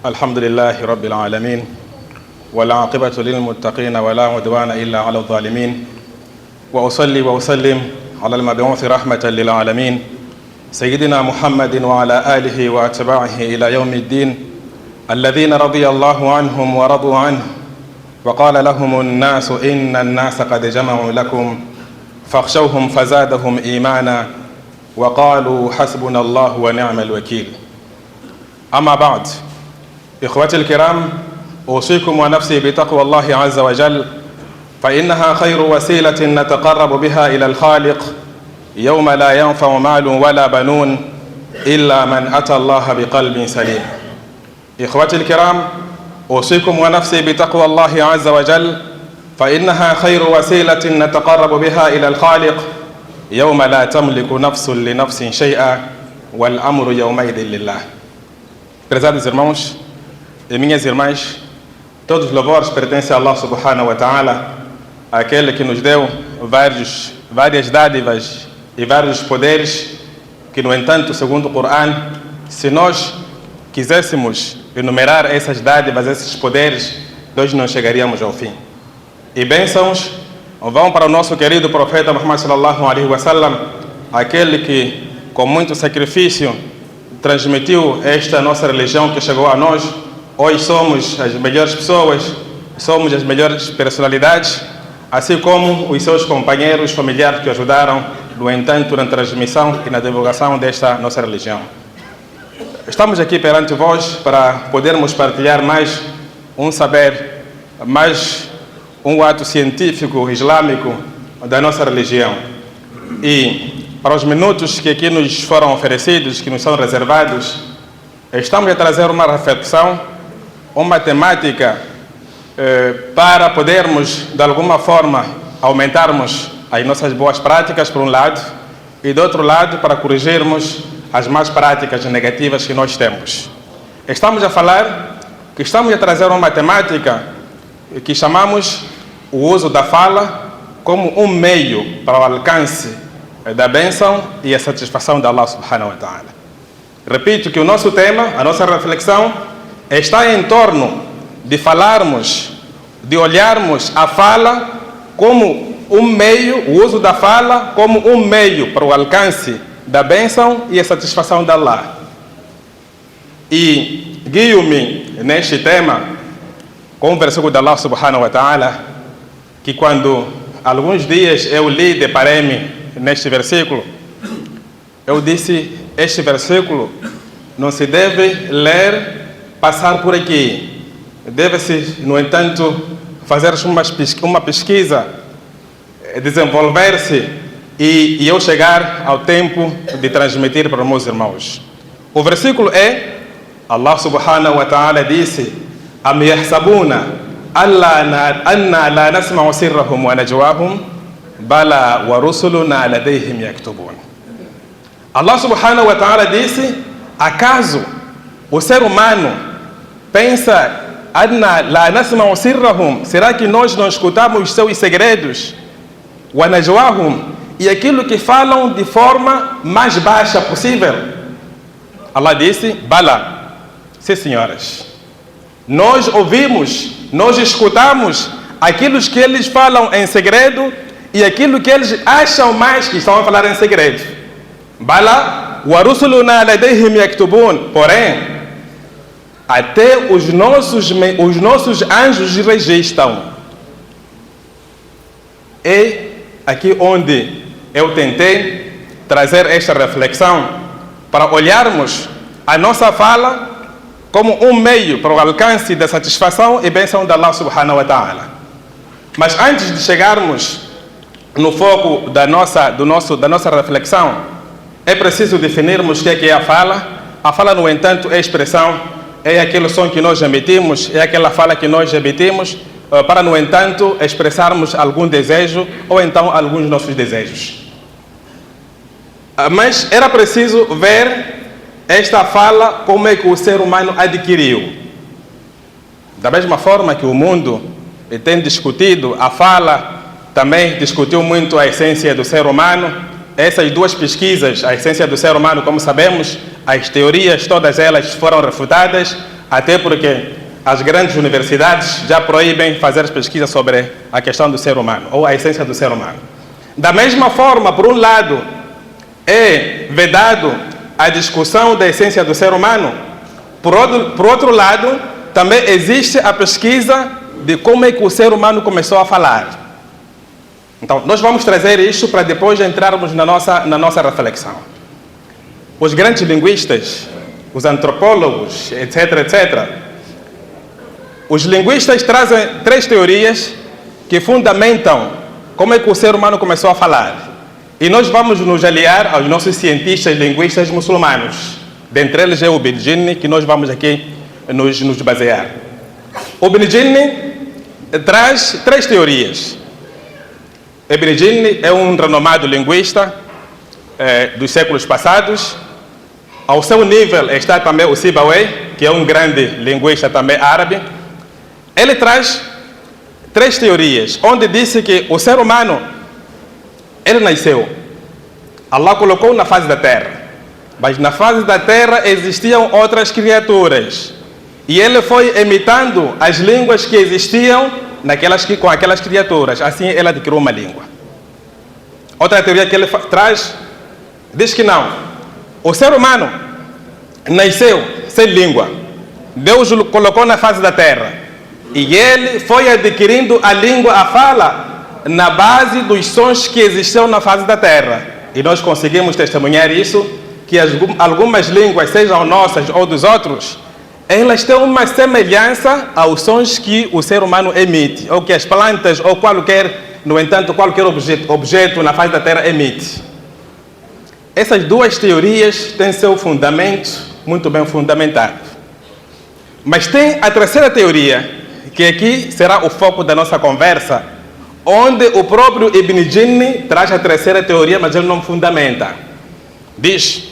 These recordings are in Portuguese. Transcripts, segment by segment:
الحمد لله رب العالمين والعاقبة للمتقين ولا عدوان إلا على الظالمين وأصلي وأسلم على المبعوث رحمة للعالمين سيدنا محمد وعلى آله وأتباعه إلى يوم الدين الذين رضي الله عنهم ورضوا عنه وقال لهم الناس إن الناس قد جمعوا لكم فاخشوهم فزادهم إيمانا وقالوا حسبنا الله ونعم الوكيل. أما بعد، إخوتي الكرام، أوصيكم ونفسي بتقوى الله عز وجل فإنها خير وسيلة نتقرب بها إلى الخالق يوم لا ينفع مال ولا بنون إلا من أتى الله بقلب سليم. إخوتي الكرام، أوصيكم ونفسي بتقوى الله عز وجل فإنها خير وسيلة نتقرب بها إلى الخالق يوم لا تملك نفس لنفس شيئا والأمر يومئذ لله. Prezados irmãos e minhas irmãs, todos os louvores pertencem a Allah subhanahu wa ta'ala, aquele que nos deu várias dádivas e vários poderes, que no entanto, segundo o Corão, se nós quiséssemos enumerar essas dádivas, esses poderes, nós não chegaríamos ao fim. E bênçãos vão para o nosso querido profeta Muhammad sallallahu alaihi wasallam, aquele que com muito sacrifício transmitiu esta nossa religião que chegou a nós. Hoje somos as melhores pessoas, somos as melhores personalidades, assim como os seus companheiros, familiares que ajudaram, no entanto, na transmissão e na divulgação desta nossa religião. Estamos aqui perante vós para podermos partilhar mais um saber, mais um ato científico islâmico da nossa religião. E para os minutos que aqui nos foram oferecidos, que nos são reservados, estamos a trazer uma reflexão, uma temática para podermos, de alguma forma, aumentarmos as nossas boas práticas, por um lado, e, do outro lado, para corrigirmos as más práticas negativas que nós temos. Estamos a trazer uma temática que chamamos o uso da fala como um meio para o alcance da bênção e a satisfação de Allah subhanahu wa ta'ala. Repito que o nosso tema, a nossa reflexão, está em torno de falarmos, de olharmos a fala como um meio, o uso da fala como um meio para o alcance da bênção e a satisfação de Allah. E guio-me neste tema com o versículo de Allah subhanahu wa ta'ala, que quando alguns dias eu li, deparei-me neste versículo, eu disse, este versículo não se deve ler, passar por aqui. Deve-se, no entanto, fazer uma pesquisa, desenvolver-se e eu chegar ao tempo de transmitir para os meus irmãos. O versículo é, Allah subhanahu wa ta'ala disse, Am yahsabuna anna la nasma'u sirrahum wa najwahum bala wa rusuluna ladayhim yaktubun. Allah subhanahu wa ta'ala disse, acaso o ser humano pensa, anna la nasma'u sirrahum, será que nós não escutamos os seus segredos, wa najwahum, e aquilo que falam de forma mais baixa possível? Allah disse, bala, sim senhoras, nós ouvimos, nós escutamos aquilo que eles falam em segredo e aquilo que eles acham mais que estão a falar em segredo. Bala wa rusuluna ladayhim yaktubun, porém, até os nossos anjos registram. É aqui onde eu tentei trazer esta reflexão para olharmos a nossa fala como um meio para o alcance da satisfação e bênção de Allah subhanahu wa ta'ala. Mas antes de chegarmos no foco da nossa reflexão, é preciso definirmos o que é a fala. A fala, no entanto, é a expressão, é aquele som que nós emitimos, é aquela fala que nós emitimos para, no entanto, expressarmos algum desejo ou então alguns dos nossos desejos. Mas era preciso ver esta fala como é que o ser humano adquiriu. Da mesma forma que o mundo tem discutido a fala, também discutiu muito a essência do ser humano. Essas duas pesquisas, a essência do ser humano, como sabemos, as teorias, todas elas foram refutadas, até porque as grandes universidades já proíbem fazer pesquisas sobre a questão do ser humano, ou a essência do ser humano. Da mesma forma, por um lado, é vedado a discussão da essência do ser humano, por outro lado, também existe a pesquisa de como é que o ser humano começou a falar. Então, nós vamos trazer isso para depois entrarmos na nossa reflexão. Os grandes linguistas, os antropólogos, etc. Os linguistas trazem 3 teorias que fundamentam como é que o ser humano começou a falar. E nós vamos nos aliar aos nossos cientistas linguistas muçulmanos. Dentre eles é o Ibn Jinni, que nós vamos aqui nos basear. O Ibn Jinni traz 3 teorias. Ibn Jinni é um renomado linguista dos séculos passados. Ao seu nível está também o Sibawayh, que é um grande linguista também árabe. Ele traz 3 teorias, onde disse que o ser humano, ele nasceu. Allah colocou na face da terra. Mas na face da terra existiam outras criaturas. E ele foi imitando as línguas que existiam com aquelas criaturas. Assim ele adquiriu uma língua. Outra teoria que ele traz diz que não. O ser humano nasceu sem língua. Deus o colocou na face da terra. E ele foi adquirindo a língua, a fala, na base dos sons que existiam na face da terra. E nós conseguimos testemunhar isso, que algumas línguas, sejam nossas ou dos outros, elas têm uma semelhança aos sons que o ser humano emite, ou que as plantas, ou qualquer objeto na face da terra emite. Essas 2 teorias têm seu fundamento muito bem fundamentado. Mas tem a terceira teoria, que aqui será o foco da nossa conversa, onde o próprio Ibn Jinni traz a terceira teoria, mas ele não fundamenta. Diz: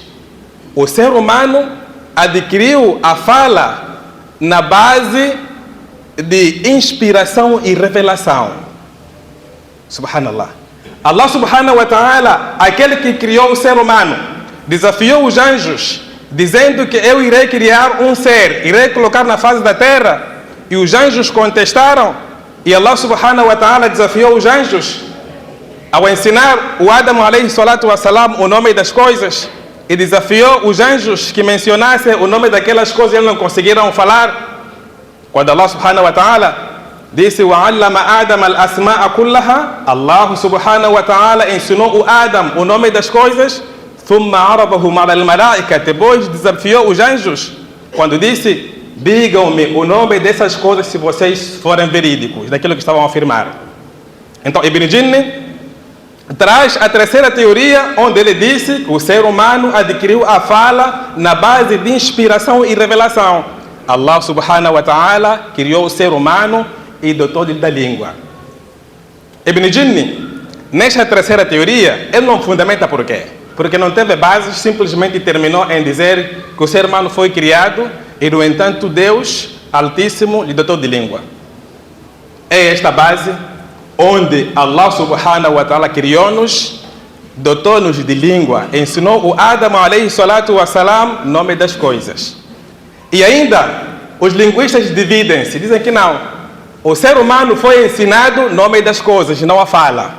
o ser humano adquiriu a fala na base de inspiração e revelação. Subhanallah. Allah subhanahu wa ta'ala, aquele que criou o ser humano, desafiou os anjos, dizendo que eu irei criar um ser, irei colocar na face da terra. E os anjos contestaram, e Allah subhanahu wa ta'ala desafiou os anjos ao ensinar o Adam alayhi salatu wa salam o nome das coisas, e desafiou os anjos que mencionassem o nome daquelas coisas e eles não conseguiram falar. Quando Allah subhanahu wa ta'ala disse: وَعَلَّمَ آدَمَ الْأَسْمَاءَ كُلَّهَا, Allah subhanahu wa ta'ala ensinou o Adam o nome das coisas. ثُمَّ عَرَضَهُمْ عَلَى الْمَلَائِكَةِ, depois desafiou os anjos, quando disse: digam-me o nome dessas coisas se vocês forem verídicos, daquilo que estavam a afirmar. Então, Ibn Jinni traz a terceira teoria, onde ele disse que o ser humano adquiriu a fala na base de inspiração e revelação. Allah subhanahu wa ta'ala criou o ser humano e dotou-lhe da língua. Ibn Jinni, nesta terceira teoria, ele não fundamenta por quê? Porque não teve bases, simplesmente terminou em dizer que o ser humano foi criado e, no entanto, Deus Altíssimo lhe dotou de língua. É esta base onde Allah subhanahu wa ta'ala criou-nos, dotou-nos de língua, ensinou o Adam alayhi salatu wa salam nome das coisas. E ainda, os linguistas dividem-se, dizem que não. O ser humano foi ensinado nome das coisas, não a fala.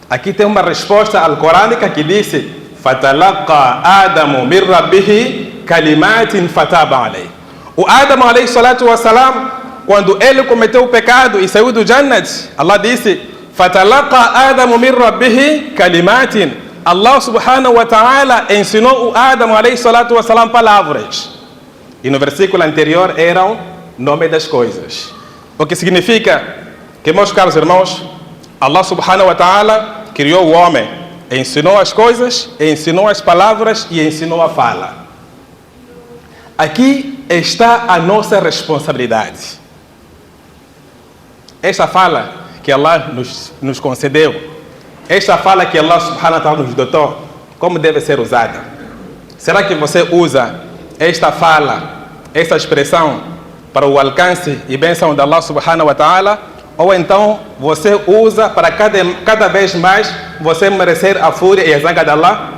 Aqui tem uma resposta alcorânica que disse: فَتَلَقَّى آدَمُ مِنْ رَبِّهِ كَلِمَاتٍ فَتَابَ عَلَيْهِ. O Adam alayhi salatu wa salam, quando ele cometeu o pecado e saiu do Jannat, Allah disse: فَتَلَقَّى آدَمُ مِنْ رَبِّهِ كَلِمَاتٍ. Allah subhanahu wa ta'ala ensinou o Adam alayhi salatu wa salam palavras. E no versículo anterior eram nome das coisas. O que significa que, meus caros irmãos, Allah subhanahu wa ta'ala criou o homem, ensinou as coisas, ensinou as palavras e ensinou a fala. Aqui está a nossa responsabilidade. Esta fala que Allah nos concedeu, esta fala que Allah subhanahu wa ta'ala nos dotou, como deve ser usada? Será que você usa esta fala, esta expressão para o alcance e bênção de Allah subhanahu wa ta'ala, ou então você usa para cada vez mais você merecer a fúria e a zanga de Allah?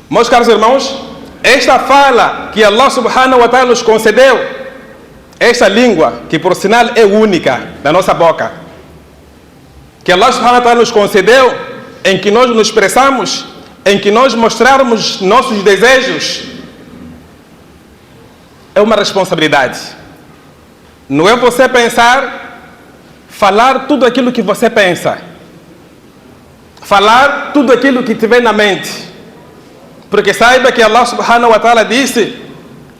Meus caros irmãos, esta fala que Allah subhanahu wa ta'ala nos concedeu, esta língua, que por sinal é única na nossa boca, que Allah subhanahu wa ta'ala nos concedeu, em que nós nos expressamos, em que nós mostrarmos nossos desejos, é uma responsabilidade. Não é você pensar, falar tudo aquilo que você pensa, falar tudo aquilo que tiver na mente. Porque saiba que Allah subhanahu wa ta'ala disse,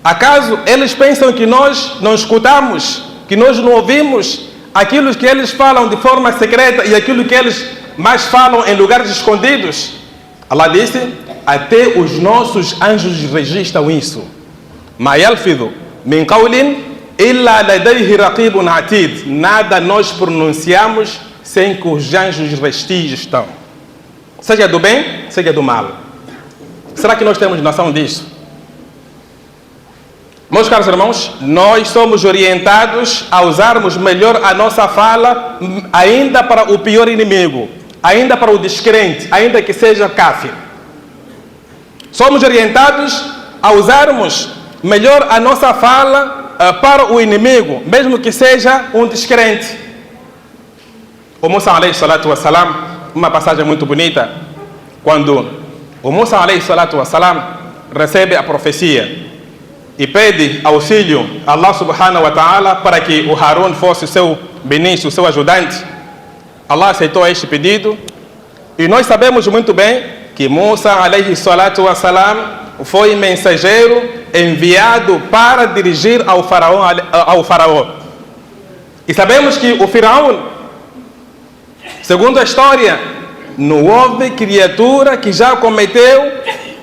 acaso eles pensam que nós não escutamos, que nós não ouvimos aquilo que eles falam de forma secreta e aquilo que eles mais falam em lugares escondidos? Allah disse, até os nossos anjos registram isso. Ma yalfidhu min qawlin illa ladayhi raqibun atid. Nada nós pronunciamos sem que os anjos registram. Seja do bem, seja do mal. Será que nós temos noção disso? Meus caros irmãos, nós somos orientados a usarmos melhor a nossa fala ainda para o pior inimigo, ainda para o descrente, ainda que seja kafir. Somos orientados a usarmos melhor a nossa fala para o inimigo, mesmo que seja um descrente. O Musa alayhi salatu wa salam, uma passagem muito bonita, quando o Musa alayhi salatu wa salam recebe a profecia e pede auxílio a Allah subhanahu wa ta'ala para que o Harun fosse seu ministro, seu ajudante. Allah aceitou este pedido e nós sabemos muito bem que Musa alayhi salatu wa salam foi mensageiro enviado para dirigir ao faraó. E sabemos que o faraó, segundo a história, não houve criatura que já cometeu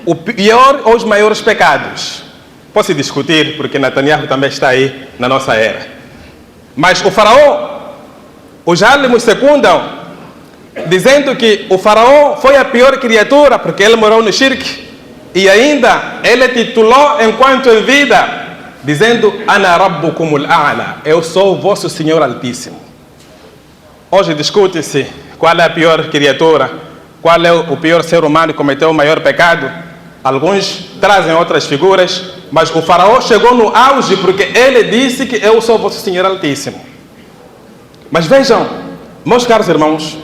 o pior ou os maiores pecados. Pode-se discutir, porque Netanyahu também está aí na nossa era. Mas o faraó, os álamos secundam, dizendo que o faraó foi a pior criatura, porque ele morou no shirk, e ainda ele titulou enquanto em vida, dizendo, Ana rabbukumul a'la, eu sou o vosso Senhor Altíssimo. Hoje discute-se qual é a pior criatura, qual é o pior ser humano que cometeu o maior pecado. Alguns trazem outras figuras, mas o faraó chegou no auge porque ele disse que eu sou o vosso Senhor Altíssimo. Mas vejam, meus caros irmãos,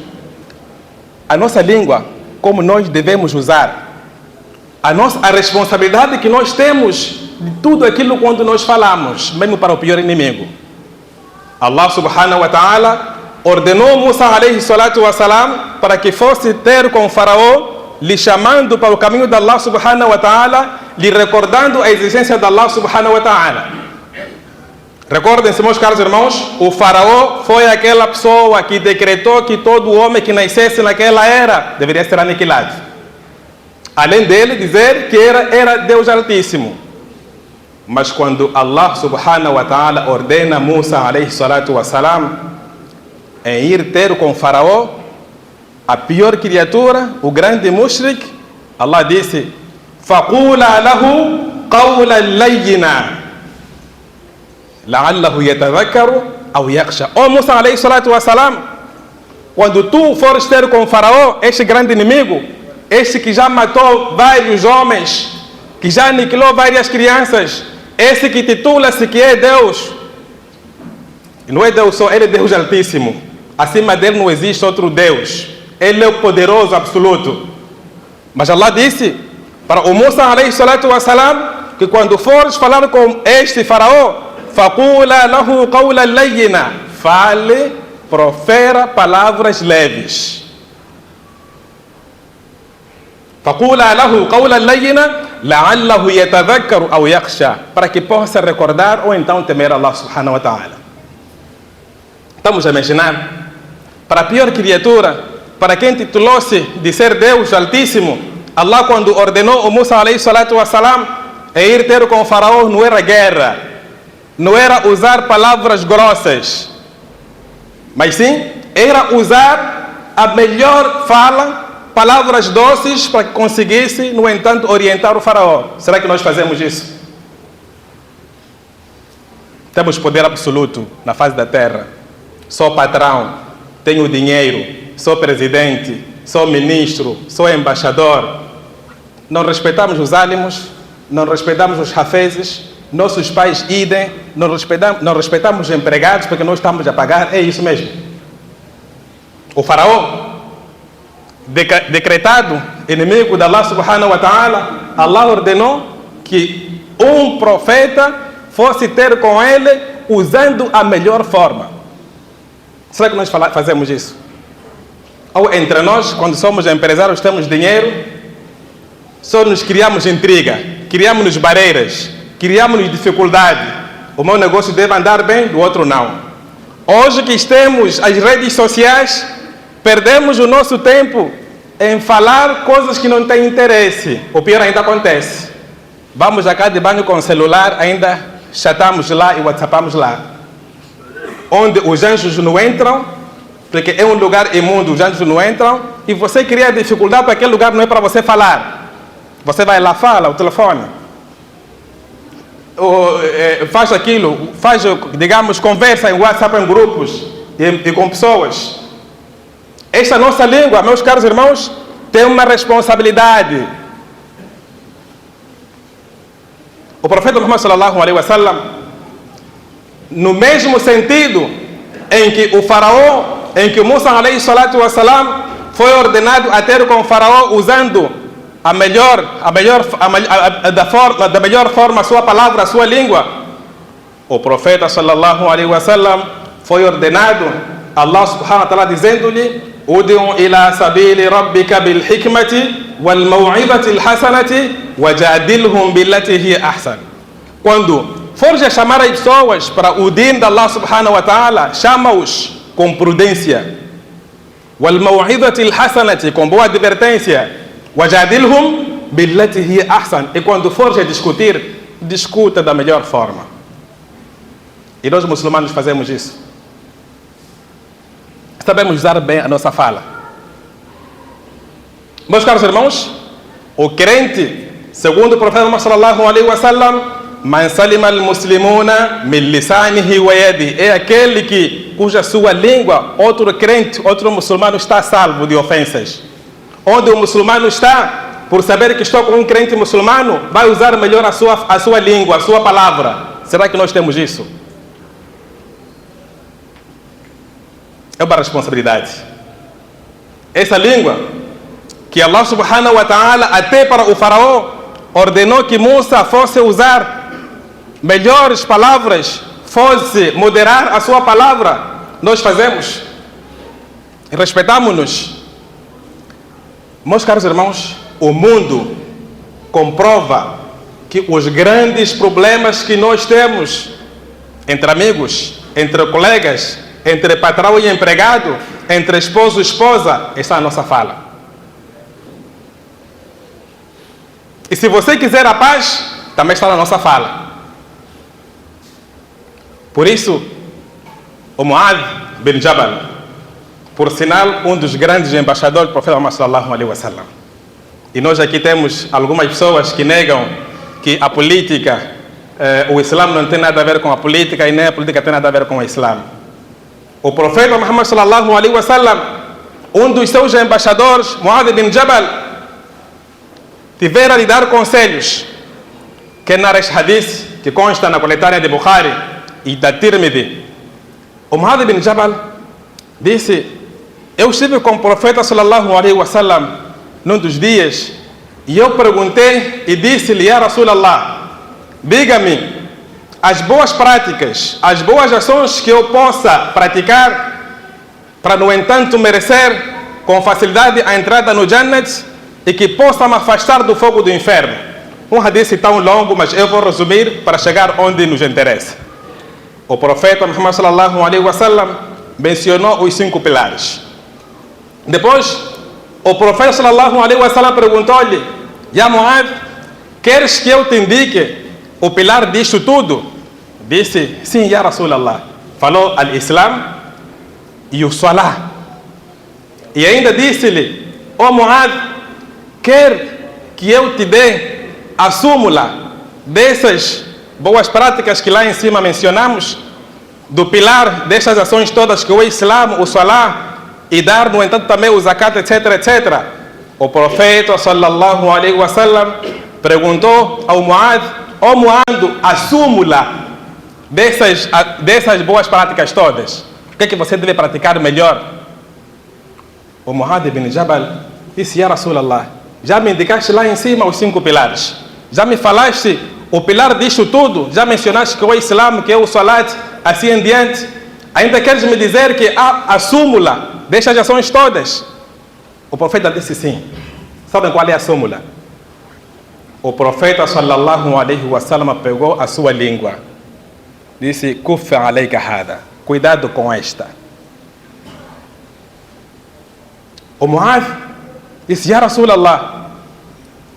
a nossa língua, como nós devemos usar, a responsabilidade que nós temos de tudo aquilo quando nós falamos, mesmo para o pior inimigo. Allah subhanahu wa ta'ala ordenou Musa alayhi salatu wa salam para que fosse ter com o faraó, lhe chamando para o caminho de Allah subhanahu wa ta'ala, lhe recordando a existência de Allah subhanahu wa ta'ala. Recordem-se, meus caros irmãos, o faraó foi aquela pessoa que decretou que todo homem que nascesse naquela era deveria ser aniquilado. Além dele dizer que era Deus Altíssimo. Mas quando Allah subhanahu wa ta'ala ordena Musa alayhi salatu wa salam em ir ter com o faraó, a pior criatura, o grande mushrik, Allah disse, فَقُولَا لَهُ قَوْلًا لَيِّنًا لَعَلَّهُ يَتَذَكَّرُ أَوْ يَخْشَى. Ó Musa alayhi salatu wa salam, quando tu fores ter com o faraó, este grande inimigo, este que já matou vários homens, que já aniquilou várias crianças, esse que titula-se que é Deus, e não é Deus só, ele é Deus Altíssimo. Acima dele não existe outro Deus. Ele é o poderoso absoluto. Mas Allah disse para o Musa alayhi salatu wa salam que quando fores falar com este faraó, فَقُولَا لَهُ قَوْلًا لَيِّنًا, fale, profera palavras leves. فَقُولَا لَهُ قَوْلًا لَيِّنًا لَعَلَّهُ يَتَذَكَّرُ أَوْ يَخْشَى, para que possa recordar ou então temer Allah subhanahu wa ta'ala. Estamos a imaginar? Para a pior criatura, para quem titulou-se de ser Deus Altíssimo, Allah quando ordenou o Musa alayhi salatu wa salam a ir ter com o faraó, não era guerra, não era usar palavras grossas, mas sim, era usar a melhor fala, palavras doces para que conseguisse, no entanto, orientar o faraó. Será que nós fazemos isso? Temos poder absoluto na face da terra. Sou patrão, tenho dinheiro, sou presidente, sou ministro, sou embaixador. Não respeitamos os ânimos, não respeitamos os hafezes, nossos pais idem, não respeitamos os empregados porque nós estamos a pagar, é isso mesmo. O faraó, decretado inimigo de Allah subhanahu wa ta'ala, Allah ordenou que um profeta fosse ter com ele usando a melhor forma. Será que nós fazemos isso? Ou entre nós, quando somos empresários, temos dinheiro, só nos criamos intriga, criamos barreiras, criamos dificuldade. O meu negócio deve andar bem, do outro não. Hoje que temos as redes sociais, perdemos o nosso tempo em falar coisas que não têm interesse. O pior ainda acontece. Vamos à casa de banho com o celular, ainda chatamos lá e whatsappamos lá. Onde os anjos não entram, porque é um lugar imundo, os anjos não entram, e você cria dificuldade para aquele lugar, não é para você falar. Você vai lá, fala, o telefone. Faz aquilo, faz, digamos, conversa em WhatsApp, em grupos e com pessoas. Esta nossa língua, meus caros irmãos, tem uma responsabilidade. O profeta Muhammad sallallahu alaihi wasallam, no mesmo sentido em que o faraó, em que Musa alaihi salatu wasalam foi ordenado a ter com o faraó usando da melhor forma a sua palavra, a sua língua, o profeta sallallahu alaihi wasallam foi ordenado, Allah subhanahu wa ta'ala dizendo-lhe: ud'u ila sabili rabbika bil hikmati wal maw'izati al hasanati wajadilhum billati hiya ahsan. Quando fores a chamar as pessoas para o din de Allah subhanahu wa ta'ala, chama-os com prudência. Wal maw'izati al hasanati, com boa advertência. Wajadilhum billati hiya ahsan. E quando fores a discutir, discuta da melhor forma. E nós muçulmanos fazemos isso. Sabemos usar bem a nossa fala. Meus caros irmãos, o crente, segundo o profeta Muhammad sallallahu alaihi wasallam, man salima al-muslimuna min lisanihi wa yadihi, é aquele cuja sua língua, outro crente, outro muçulmano está salvo de ofensas. Onde o muçulmano está, por saber que estou com um crente muçulmano, vai usar melhor a sua língua, a sua palavra. Será que nós temos isso? É uma responsabilidade. Essa língua que Allah subhanahu wa ta'ala, até para o faraó, ordenou que Musa fosse usar melhores palavras, fosse moderar a sua palavra, nós fazemos. Respeitamos-nos. Meus caros irmãos, o mundo comprova que os grandes problemas que nós temos entre amigos, entre colegas, entre patrão e empregado, entre esposo e esposa, está a nossa fala. E se você quiser a paz, também está na nossa fala. Por isso, o Mu'adh bin Jabal, por sinal, um dos grandes embaixadores do profeta Muhammad sallallahu alaihi wasallam. E nós aqui temos algumas pessoas que negam que a política, o Islã não tem nada a ver com a política e nem a política tem nada a ver com o Islã. O profeta Muhammad sallallahu alaihi wasallam, um dos seus embaixadores, Mu'adh bin Jabal, tivera de dar conselhos que nas hadith que consta na coletânea de Bukhari e da Tirmidhi. O Mu'adh bin Jabal disse: eu estive com o profeta sallallahu alaihi wasallam num dos dias e eu perguntei e disse-lhe: Ya Rasulallah, diga-me as boas práticas, as boas ações que eu possa praticar para, no entanto, merecer com facilidade a entrada no Jannat e que possa me afastar do fogo do inferno. Um hadith tão longo, mas eu vou resumir para chegar onde nos interessa. O profeta Muhammad sallallahu alaihi wasallam mencionou os 5 pilares. Depois, o profeta sallallahu alaihi wasallam perguntou-lhe: Ya Mu'adh, queres que eu te indique o pilar disto tudo? Disse: sim, Ya Rasulallah. Falou al-Islam e o Salah. E ainda disse-lhe: ó Mu'adh, quer que eu te dê a súmula dessas boas práticas que lá em cima mencionamos, do pilar destas ações todas que o Islã, o Salah, e dar, no entanto, também o zakat, etc, etc. O profeta sallallahu alaihi wasallam perguntou ao Muad: ó Muad, a súmula dessas boas práticas todas, o que é que você deve praticar melhor? O Muad ibn Jabal disse: Ya Rasulallah, já me indicaste lá em cima os 5 pilares, já me falaste o pilar disto tudo, já mencionaste que é o Islã, que é o Salat, assim em diante. Ainda queres me dizer que há a súmula destas ações todas? O profeta disse sim. Sabem qual é a súmula? O profeta sallallahu alaihi wasallam pegou a sua língua, disse: Kuffa alayka hada, cuidado com esta. O Muad disse: Ya Rasulallah,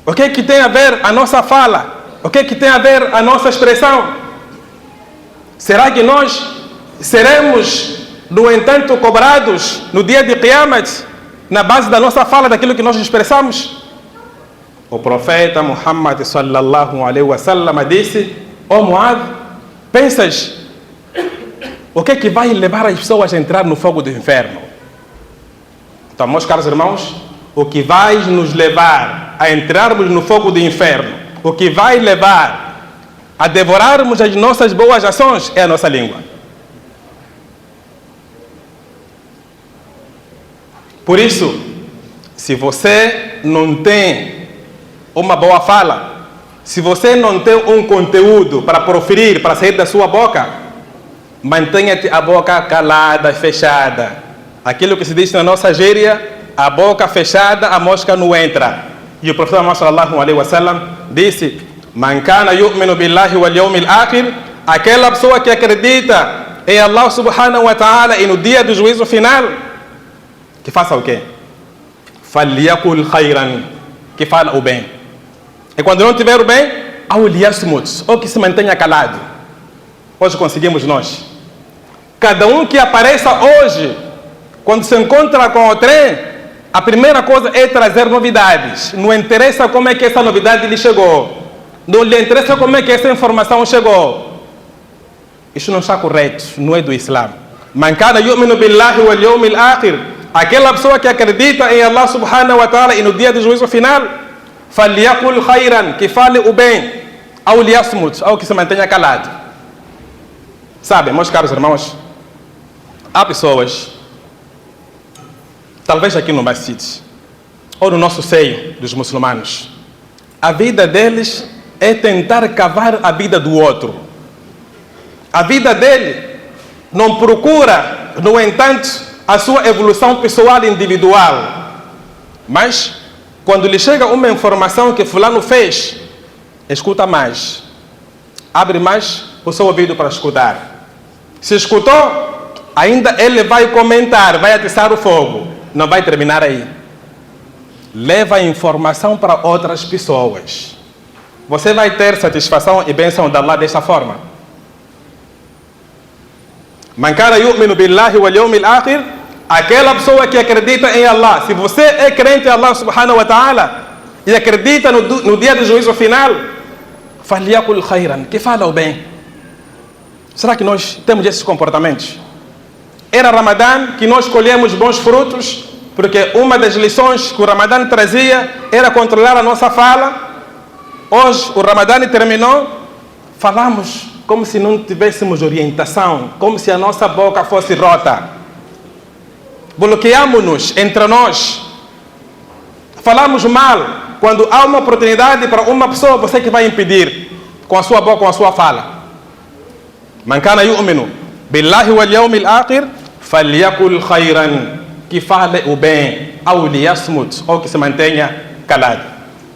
o que é que tem a ver a nossa fala? O que é que tem a ver a nossa expressão? Será que nós seremos, no entanto, cobrados no dia de Qiyamat na base da nossa fala, daquilo que nós expressamos? O profeta Muhammad sallallahu alaihi wasallam disse: ó Muad, pensas o que é que vai levar as pessoas a entrar no fogo do inferno? Então, meus caros irmãos, o que vai nos levar a entrarmos no fogo do inferno, o que vai levar a devorarmos as nossas boas ações é a nossa língua. Por isso, se você não tem uma boa fala, se você não tem um conteúdo para proferir, para sair da sua boca, mantenha-te a boca calada, fechada. Aquilo que se diz na nossa gíria: a boca fechada, a mosca não entra. E o profeta Muhammad sallallahu alaihi wasallam disse: Man kana yu'minu billahi wal yawmil akhir, aquela pessoa que acredita em Allah subhanahu wa ta'ala e no dia do juízo final, que faça o quê? Falyakul khayran, que fala o bem. E quando não tiver o bem, aw liyasmut, ou que se mantenha calado. Hoje conseguimos nós. Cada um que apareça hoje, quando se encontra com o trem, a primeira coisa é trazer novidades. Não interessa como é que essa novidade lhe chegou. Não lhe interessa como é que essa informação chegou. Isso não está correto, não é do Islã. Man kana yu'minu billahi wal yawmil akhir, aquela pessoa que acredita em Allah subhanahu wa ta'ala e no dia do juízo final, falyakul khayran, que fale o bem, aw liyasmut, ou que se mantenha calado. Sabem, meus caros irmãos, há pessoas, talvez aqui no Masjid, ou no nosso seio dos muçulmanos, a vida deles é tentar cavar a vida do outro. A vida dele não procura, no entanto, a sua evolução pessoal e individual. Mas, quando lhe chega uma informação que fulano fez, escuta mais. Abre mais o seu ouvido para escutar. Se escutou, ainda ele vai comentar, vai atiçar o fogo. Não vai terminar aí. Leva a informação para outras pessoas. Você vai ter satisfação e bênção de Allah desta forma. Man kana yu'minu billahi wal yawmil akhir, aquela pessoa que acredita em Allah. Se você é crente em Allah subhanahu wa ta'ala e acredita no dia do juízo final, falyakul khayran, que fala o bem. Será que nós temos esses comportamentos? Era Ramadã que nós colhemos bons frutos, porque uma das lições que o Ramadã trazia era controlar a nossa fala. Hoje o Ramadã terminou, falamos como se não tivéssemos orientação, como se a nossa boca fosse rota. Bloqueamos-nos entre nós. Falamos mal. Quando há uma oportunidade para uma pessoa, você que vai impedir com a sua boca, com a sua fala. Man kana yu'minu billahi wal yawmil akhir, falyakul khayran, que fale o bem, aw liyasmut, ou que se mantenha calado.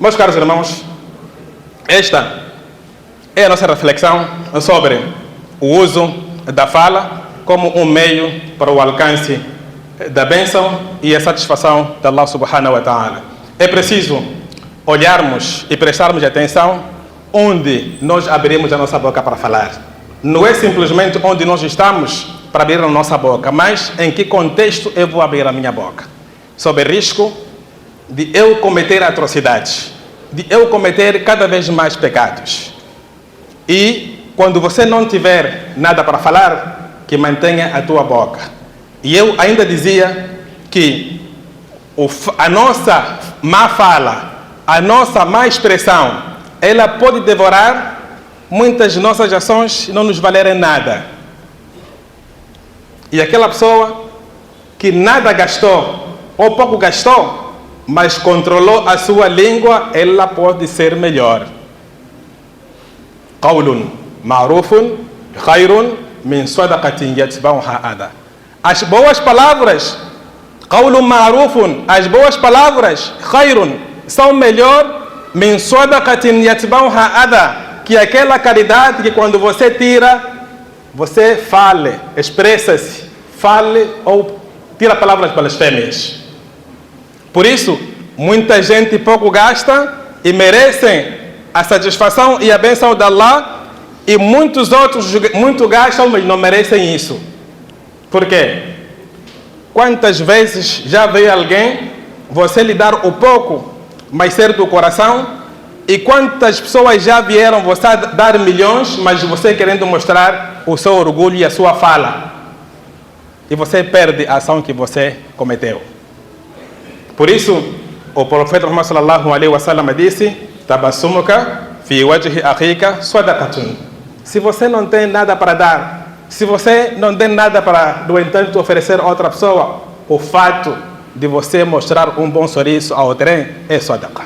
Meus caros irmãos, esta é a nossa reflexão sobre o uso da fala como um meio para o alcance da bênção e a satisfação de Allah subhanahu wa ta'ala. É preciso olharmos e prestarmos atenção onde nós abrimos a nossa boca para falar. Não é simplesmente onde nós estamos para abrir a nossa boca, mas em que contexto eu vou abrir a minha boca. Sob risco de eu cometer atrocidades, de eu cometer cada vez mais pecados. E quando você não tiver nada para falar, que mantenha a tua boca. E eu ainda dizia que a nossa má fala, a nossa má expressão, ela pode devorar muitas nossas ações e não nos valerem nada. E aquela pessoa que nada gastou ou pouco gastou, mas controlou a sua língua, ela pode ser melhor. Qawlun ma'rufun khayrun min sadaqatin yatba'uha adha. As boas palavras, qawlun ma'rufun, as boas palavras, khayrun, são melhor min sadaqatin yatba'uha adha, que aquela caridade que quando você tira, você fale, expressa-se, fale ou tira palavras blasfêmias. Por isso, muita gente pouco gasta e merecem a satisfação e a bênção de Allah, e muitos outros muito gastam, mas não merecem isso. Por quê? Quantas vezes já veio alguém, você lhe dar o pouco, mas ser do coração, e quantas pessoas já vieram você dar milhões, mas você querendo mostrar o seu orgulho e a sua fala, e você perde a ação que você cometeu. Por isso, o profeta Muhammad sallallahu alaihi wasallam disse: tabassumuka fi wajhi akhika sadaqatun. Se você não tem nada para dar, se você não tem nada para, no entanto, oferecer a outra pessoa, o fato de você mostrar um bom sorriso ao outro é sadaqa.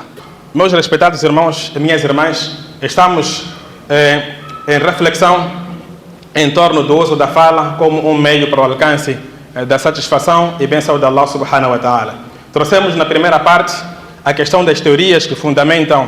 Meus respeitados irmãos e minhas irmãs, estamos em reflexão em torno do uso da fala como um meio para o alcance da satisfação e bênção de Allah subhanahu wa ta'ala. Trouxemos na primeira parte a questão das teorias que fundamentam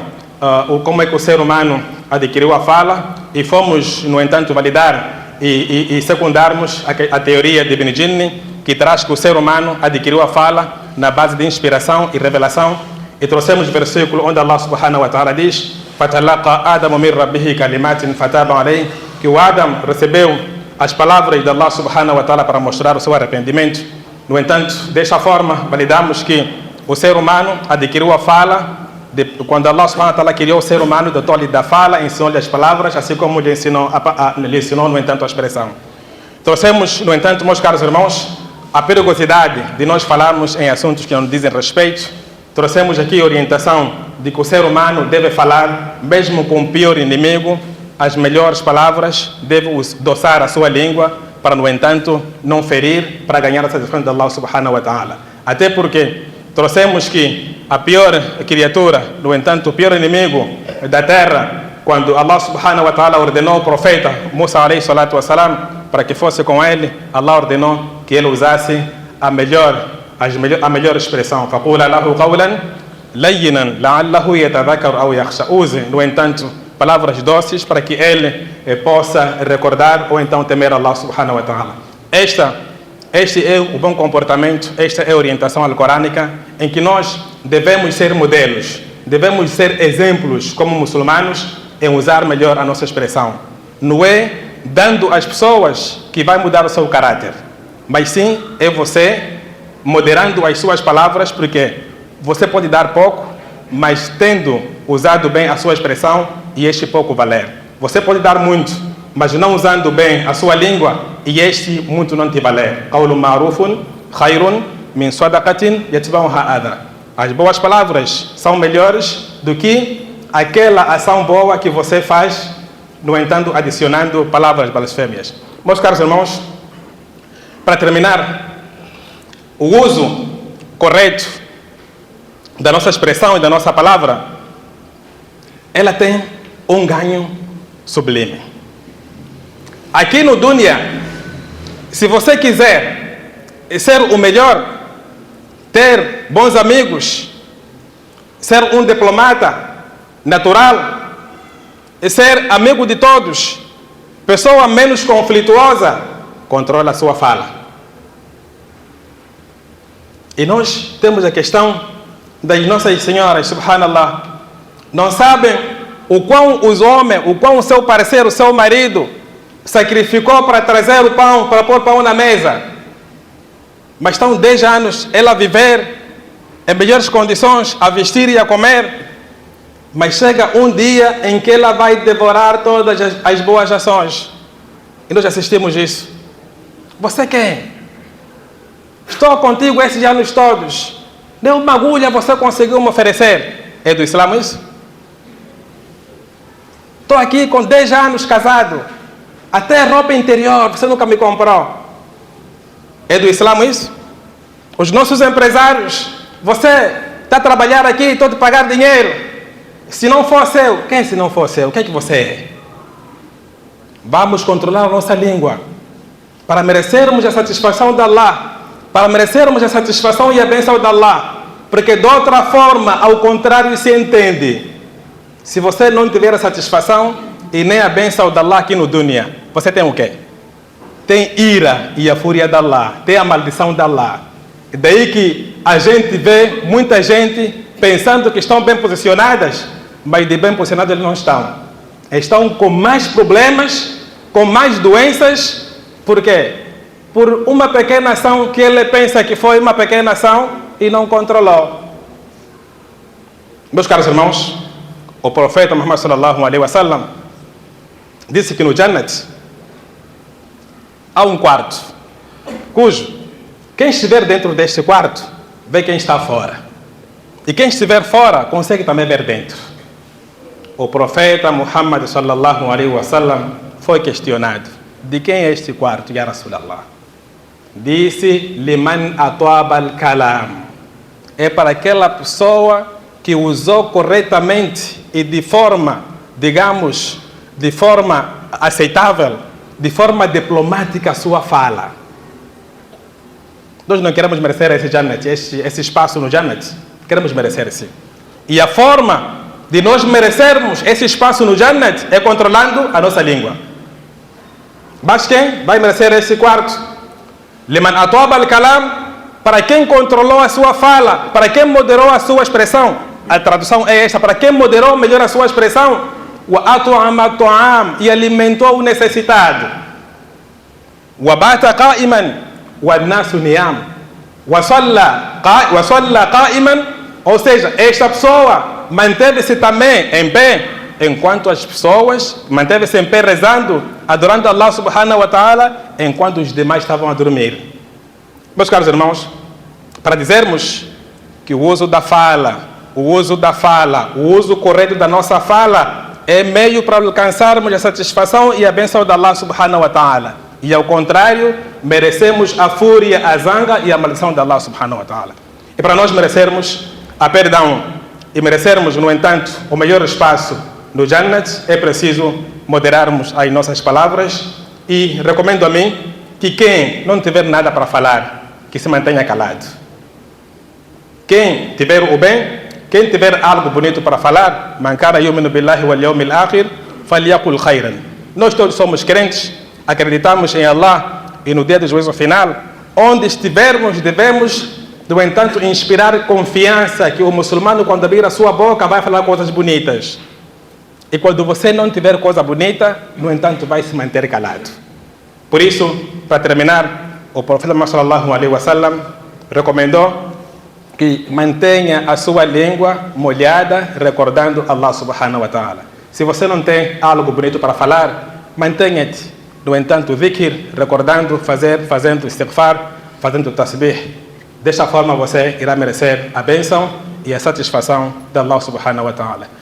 como é que o ser humano adquiriu a fala, e fomos, no entanto, validar e secundarmos a teoria de Ibn Jinni, que traz que o ser humano adquiriu a fala na base de inspiração e revelação, e trouxemos o versículo onde Allah subhanahu wa ta'ala diz: فَتَلَقَى آدَمُ مِنْ رَبِّهِ كَلِمَاتٍ فَتَابَ عَلَيْهِ, que o Adam recebeu as palavras de Allah subhanahu wa ta'ala para mostrar o seu arrependimento. No entanto, desta forma, validamos que o ser humano adquiriu a fala quando Allah subhanahu wa ta'ala criou o ser humano, dotou-lhe da fala, ensinou-lhe as palavras, assim como lhe ensinou, no entanto, a expressão. Trouxemos, no entanto, meus caros irmãos, a perigosidade de nós falarmos em assuntos que não dizem respeito. Trouxemos aqui a orientação de que o ser humano deve falar, mesmo com o pior inimigo, as melhores palavras, deve doçar a sua língua, para, no entanto, não ferir, para ganhar a satisfação de Allah subhanahu wa ta'ala. Até porque trouxemos que a pior criatura, no entanto, o pior inimigo da terra, quando Allah subhanahu wa ta'ala ordenou o profeta Musa alayhi salatu wa salam para que fosse com ele, Allah ordenou que ele usasse a melhor expressão. فَقُولَ لَهُ قَوْلًا لَيِّنًا لَعَلَّهُ يَتَذَكَّرُ أَوْ يَخْشَى. Use, no entanto, palavras doces para que ele possa recordar ou então temer Allah subhanahu wa ta'ala. Este é o bom comportamento, esta é a orientação alcorânica em que nós devemos ser modelos, devemos ser exemplos como muçulmanos em usar melhor a nossa expressão. Não é dando às pessoas que vai mudar o seu caráter, mas sim é você moderando as suas palavras, porque você pode dar pouco, mas tendo usado bem a sua expressão e este pouco valer. Você pode dar muito, mas não usando bem a sua língua e este muito não te valer. Qawlun ma'rufun khayrun min sadaqatin yatba'uha adha. As boas palavras são melhores do que aquela ação boa que você faz, no entanto, adicionando palavras blasfêmias. Meus caros irmãos, para terminar, o uso correto da nossa expressão e da nossa palavra, ela tem um ganho sublime. Aqui no Dunya, se você quiser ser o melhor, ter bons amigos, ser um diplomata natural, ser amigo de todos, pessoa menos conflituosa, controla a sua fala. E nós temos a questão das nossas senhoras, subhanallah, não sabem o quão os homens, o quão o seu parceiro, o seu marido, sacrificou para trazer o pão, para pôr pão na mesa. Mas estão 10 anos ela a viver em melhores condições, a vestir e a comer. Mas chega um dia em que ela vai devorar todas as boas ações. E nós assistimos isso. Você quem? Estou contigo esses anos todos. Nem uma agulha você conseguiu me oferecer. É do Islã isso? Estou aqui com 10 anos casado. Até roupa interior você nunca me comprou. É do Islã isso? Os nossos empresários, você está a trabalhar aqui, estou a te pagar dinheiro. Se não for seu, quem se não for seu? O que é que você é? Vamos controlar a nossa língua para merecermos a satisfação de Allah, para merecermos a satisfação e a bênção de Allah, porque de outra forma, ao contrário, se entende. Se você não tiver a satisfação e nem a bênção de Allah aqui no dunya, você tem o quê? Tem ira e a fúria de Allah, tem a maldição de Allah. Daí que a gente vê muita gente pensando que estão bem posicionadas, mas de bem posicionadas eles não estão. Estão com mais problemas, com mais doenças. Por quê? Por uma pequena ação que ele pensa que foi uma pequena ação e não controlou. Meus caros irmãos, o profeta Muhammad sallallahu alaihi wasallam disse que no Jannat há um quarto, cujo quem estiver dentro deste quarto vê quem está fora. E quem estiver fora consegue também ver dentro. O profeta Muhammad sallallahu alaihi wasallam foi questionado: de quem é este quarto, ya Rasulallah? Disse: liman atwaba al-kalam. É para aquela pessoa que usou corretamente e de forma, digamos, de forma aceitável, de forma diplomática a sua fala. Nós não queremos merecer esse Jannat, esse espaço no Jannat. Queremos merecer sim. E a forma de nós merecermos esse espaço no Jannat é controlando a nossa língua. Mas quem vai merecer esse quarto? Liman atwaba al-kalam, para quem controlou a sua fala, para quem moderou a sua expressão. A tradução é esta: para quem moderou melhor a sua expressão. Wa at'ama at-ta'am, e alimentou o necessitado. Wa bata qa'iman wa an-nasu niyam. Wa salla qa'iman, ou seja, esta pessoa manteve-se também em pé, enquanto as pessoas manteve-se em pé rezando, adorando Allah subhanahu wa ta'ala, enquanto os demais estavam a dormir. Meus caros irmãos, para dizermos que o uso correto da nossa fala é meio para alcançarmos a satisfação e a bênção de Allah subhanahu wa ta'ala. E ao contrário, merecemos a fúria, a zanga e a maldição de Allah subhanahu wa ta'ala. E para nós merecermos a perdão e merecermos, no entanto, o melhor espaço no Jannat, é preciso moderarmos as nossas palavras. E recomendo a mim que quem não tiver nada para falar, que se mantenha calado. Quem tiver o bem, quem tiver algo bonito para falar, man kana yu'minu billahi wal yawmil akhir falyaqul khairan. Nós todos somos crentes, acreditamos em Allah e no dia do juízo final. Onde estivermos, devemos, no entanto, inspirar confiança que o muçulmano, quando abrir a sua boca, vai falar coisas bonitas. E quando você não tiver coisa bonita, no entanto, vai se manter calado. Por isso, para terminar, o profeta Muhammad sallallahu alaihi wasallam recomendou que mantenha a sua língua molhada, recordando Allah subhanahu wa ta'ala. Se você não tem algo bonito para falar, mantenha-te, no entanto, dhikr, recordando, fazendo istighfar, fazendo tasbih. Desta forma você irá merecer a bênção e a satisfação de Allah subhanahu wa ta'ala.